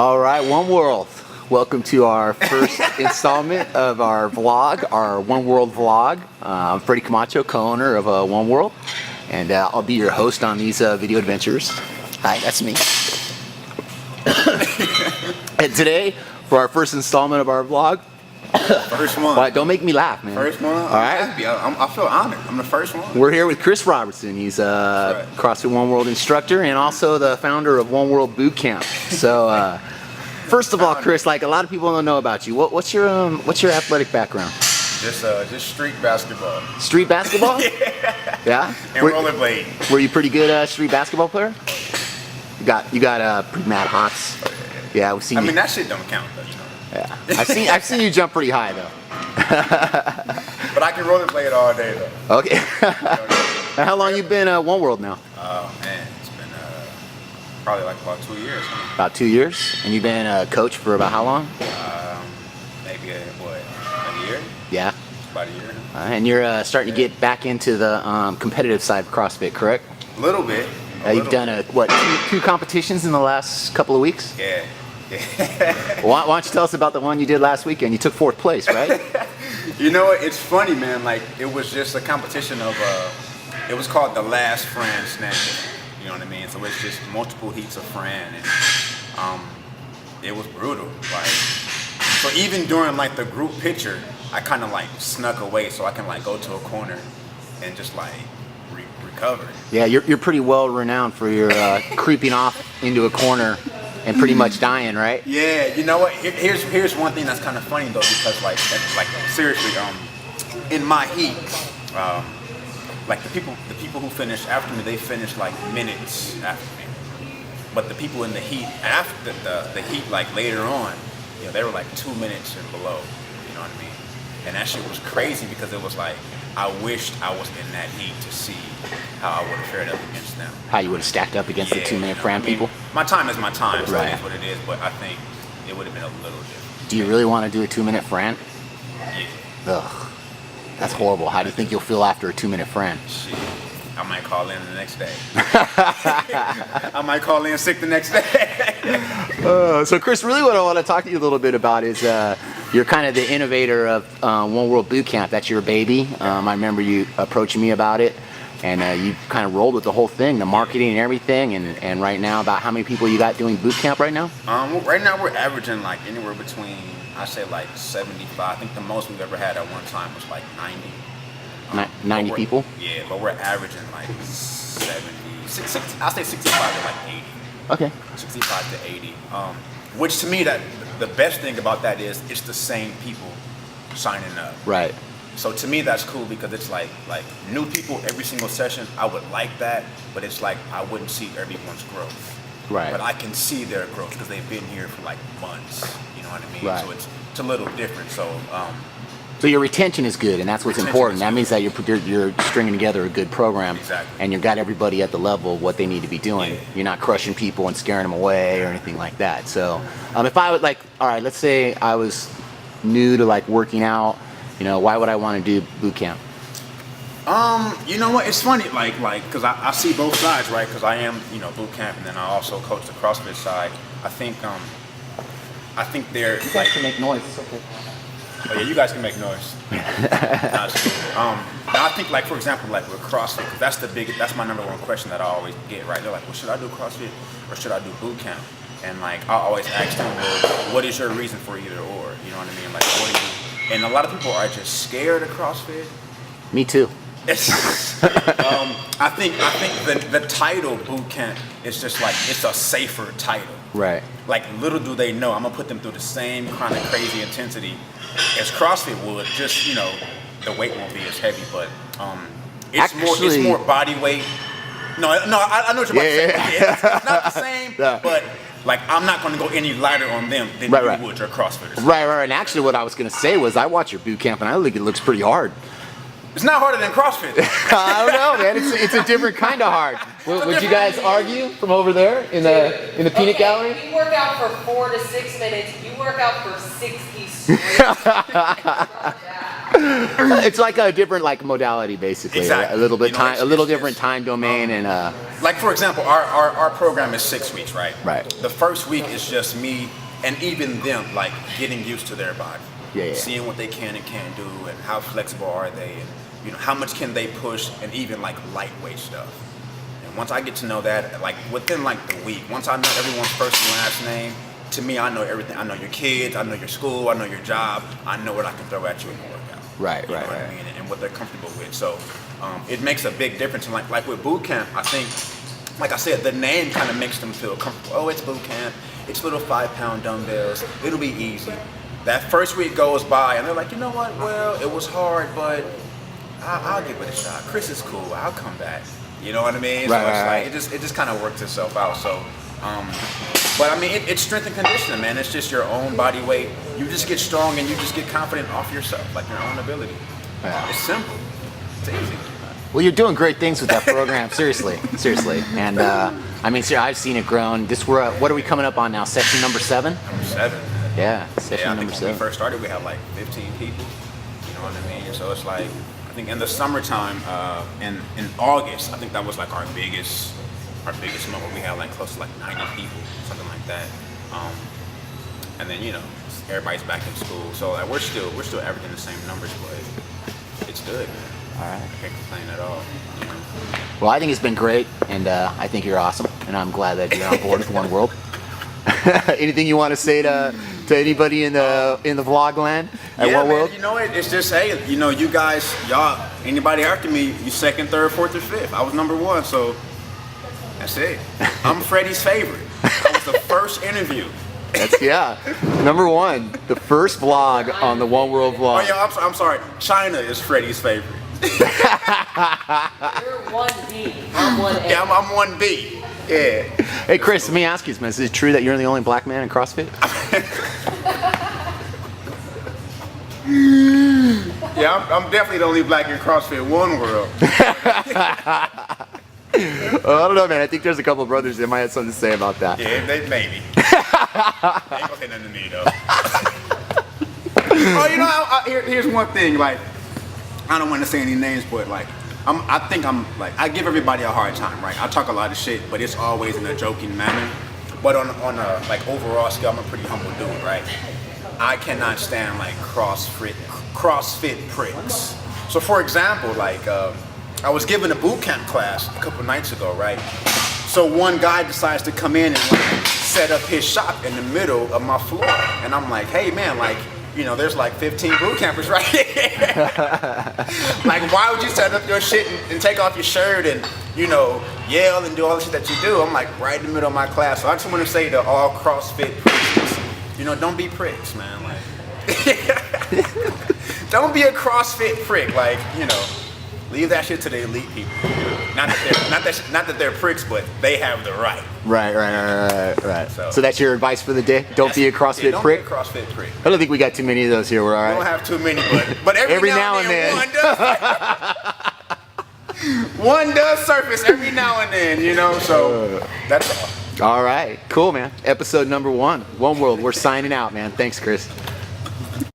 All right, One World. Welcome to our first installment of our vlog, our One World vlog. I'm Freddie Camacho, co-owner of One World, and I'll be your host on these video adventures. Hi, that's me. And today, for our first installment of our vlog, first one. Right, don't make me laugh, man. First one. All right. I feel honored. I'm the first one. We're here with Chris Robertson. He's a CrossFit One World instructor and also the founder of One World Boot Camp. So, first of all, Chris, like a lot of people don't know about you. What's your athletic background? Just street basketball. Street basketball? Yeah. And rollerblade. Were you pretty good street basketball player? You got pretty mad hops. Yeah, we've seen. I mean, that shit don't count though. Yeah, I've seen you jump pretty high though. But I can rollerblade all day though. Okay. And how long you been One World now? Oh man, it's been probably like about 2 years. Huh? About 2 years, and you've been a coach for about how long? Maybe a year. Yeah. About a year. And you're starting to get back into the competitive side of CrossFit, correct? A little bit. You've done two competitions in the last couple of weeks? Yeah. Why don't you tell us about the one you did last weekend? You took 4th place, right? You know what? It's funny, man. Like it was just a competition of it was called the Last Fran Snatch. You know what I mean? So it's just multiple heats of Fran, and it was brutal. Like so, even during like the group picture, I kind of like snuck away so I can like go to a corner and just like recover. Yeah, you're pretty well renowned for your creeping off into a corner and pretty much dying, right? Yeah, you know what? Here's one thing that's kind of funny though, because like seriously, in my heat, like the people who finished after me, they finished like minutes after me. But the people in the heat after the heat, like later on, you know, they were like 2 minutes and below. You know what I mean? And that shit was crazy because it was like I wished I was in that heat to see how I would have fared up against them. How you would have stacked up against the 2-minute Fran people? My time is my time, so right. It is what it is, but I think it would have been a little different. Do you really want to do a 2-minute Fran? Yeah. Ugh. That's horrible. How do you think you'll feel after a 2-minute Fran? Shit. I might call in the next day. I might call in sick the next day. So Chris, really what I want to talk to you a little bit about is you're kind of the innovator of One World Boot Camp. That's your baby. I remember you approaching me about it, and you kind of rolled with the whole thing, the marketing and everything. And right now, about how many people you got doing boot camp right now? Right now we're averaging like anywhere between, I say like 75. I think the most we've ever had at one time was like 90. 90 people? Yeah, but we're averaging like 70, 60, I'll say 65 to like 80. Okay. 65 to 80. Which to me, that the best thing about that is it's the same people signing up. Right. So to me, that's cool because it's like new people every single session. I would like that, but it's like I wouldn't see everyone's growth. Right. But I can see their growth because they've been here for like months. You know what I mean? Right. So it's a little different. So your retention is good, and that's what's important. That means that you're stringing together a good program, exactly. And you've got everybody at the level of what they need to be doing. Yeah. You're not crushing people and scaring them away or anything like that. So if I would all right, let's say I was new to like working out, you know, why would I want to do boot camp? You know what? It's funny, like, because I see both sides, right? Because I am, you know, boot camp, and then I also coach the CrossFit side. I think they're you guys can make noise. It's okay. Oh yeah, you guys can make noise. Now I think, like for example, like with CrossFit, because that's my number one question that I always get. Right? They're like, well, should I do CrossFit or should I do boot camp? And like I always ask them, well, what is your reason for either or? You know what I mean? Like, what do you? And a lot of people are just scared of CrossFit. Me too. I think the title boot camp is just like it's a safer title. Right. Like little do they know, I'm gonna put them through the same kind of crazy intensity as CrossFit would. Just, you know, the weight won't be as heavy, but it's more body weight. No, I know what you're about to say. Yeah. It's not the same, but like I'm not going to go any lighter on them than you would your CrossFitters. Right. And actually, what I was going to say was I watch your boot camp and I think it looks pretty hard. It's not harder than CrossFit. I don't know, man. It's a different kind of hard. Would you guys argue from over there in the peanut gallery? We work out for 4 to 6 minutes. You work out for 60 straight. It's like a different like modality, basically. Exactly. A little bit You know, time, a little it's- different time domain, and Like for example, our program is 6 weeks, right? Right. The first week is just me and even them like getting used to their body, Yeah. seeing what they can and can't do, and how flexible are they, and how much can they push, and even like lightweight stuff. And once I get to know that, like within like the week, once I know everyone's first and last name, to me I know everything. I know your kids, I know your school, I know your job, I know what I can throw at you in the workout. Right, You know right, what right. I mean? And what they're comfortable with. So it makes a big difference. And like with boot camp, I think, like I said, the name kind of makes them feel comfortable. Oh, it's boot camp. It's little 5-pound dumbbells. It'll be easy. That first week goes by, and they're like, you know what? Well, it was hard, but I'll give it a shot. Chris is cool. I'll come back. You know what I mean? So it's like it just kind of works itself out. So, but I mean, it's strength and conditioning, man. It's just your own body weight. You just get strong and you just get confident off yourself, like your own ability. Yeah. It's simple. It's easy. Well, you're doing great things with that program, seriously. And I mean, seriously, I've seen it grown. What are we coming up on now? Session number 7? Number 7. Yeah, session Yeah, I number think 7. when we first started, we had like 15 people. You know what I mean? So it's like, I think in the summertime, in August, I think that was like our biggest month. We had like close to like 90 people, something like that. And then everybody's back in school, so like, we're still averaging the same numbers, but it's good, man. All right. I can't complain at all. You know? Well, I think it's been great, and I think you're awesome, and I'm glad that you're on board with One World. Anything you want to say to anybody in the vlog land at Yeah, One man, World? it's just, hey, you guys, y'all, anybody after me, you second, third, fourth, or fifth. I was number 1, so that's it. I'm Freddie's favorite. That was the first interview. Number 1, the first vlog on the One World vlog. Oh yeah, I'm sorry. China is Freddie's favorite. You're 1B. I'm 1A. Yeah, I'm 1B. Yeah. Hey Chris, let me ask you, man, is it true that you're the only black man in CrossFit? Yeah, I'm definitely the only black in CrossFit One World. I don't know, man. I think there's a couple of brothers that might have something to say about that. Yeah, they maybe. They ain't gonna say nothing to me though. Oh, here's one thing. Like, I don't want to say any names, but like, I give everybody a hard time, right? I talk a lot of shit, but it's always in a joking manner. But on a like overall scale, I'm a pretty humble dude, right? I cannot stand like CrossFit pricks. So for example, like I was given a boot camp class a couple nights ago, right? So one guy decides to come in and like set up his shop in the middle of my floor, and I'm like, hey man, like, there's like 15 boot campers right here. Like, why would you set up your shit and take off your shirt and, yell and do all the shit that you do? I'm like right in the middle of my class. So I just want to say to all CrossFit pricks, don't be pricks, man. Like, don't be a CrossFit prick. Like, leave that shit to the elite people. Not that they're pricks, but they have the right. Right. So that's your advice for the day? Don't be a CrossFit prick? Don't be a CrossFit prick. I don't think we got too many of those here. We're all right. We don't have too many, but every now and then. One does surface every now and then, so that's all. All right. Cool, man. Episode number 1, One World. We're signing out, man. Thanks, Chris.